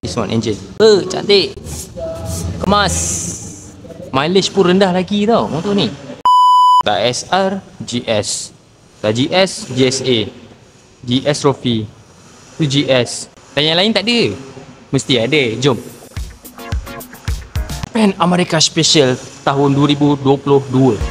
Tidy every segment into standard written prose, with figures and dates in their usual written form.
This one engine. Cantik. Kemas. Mileage pun rendah lagi tau motor ni. Tak SR, GS. Tak GS, GSA. GS Trophy. Tu GS. Dan yang lain tak ada. Mesti ada. Jom. Pan America Special tahun 2022.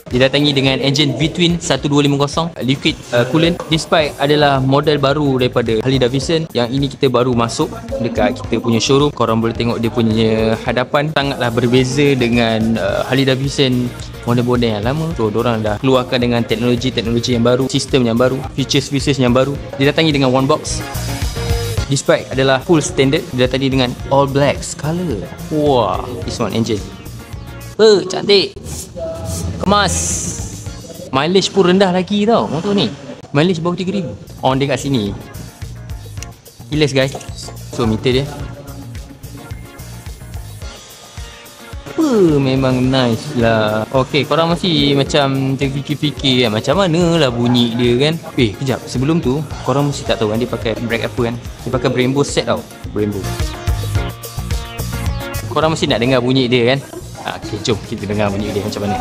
Didatangi dengan enjin V-twin 1250 liquid coolant. This bike adalah model baru daripada Harley Davidson. Yang ini kita baru masuk dekat kita punya showroom. Korang boleh tengok dia punya hadapan sangatlah berbeza dengan Harley Davidson model-model yang lama. So diorang dah keluarkan dengan teknologi yang baru, sistem yang baru, features yang baru. Didatangi dengan one box. This bike adalah full standard. Didatangi dengan all black color. Wah, this one engine. Cantik. Kemas. Mileage pun rendah lagi tau motor ni. Mileage bawah 3000. On dia kat sini. Keyless guys. So meter dia. Memang nice lah. Okay, korang masih macam terfikir-fikir kan, macam mana lah bunyi dia kan. Kejap, sebelum tu korang mesti tak tahu kan dia pakai brake apa kan. Dia pakai Brembo set tau. Brembo. Korang mesti nak dengar bunyi dia kan. Okay, jom kita dengar bunyi dia macam mana.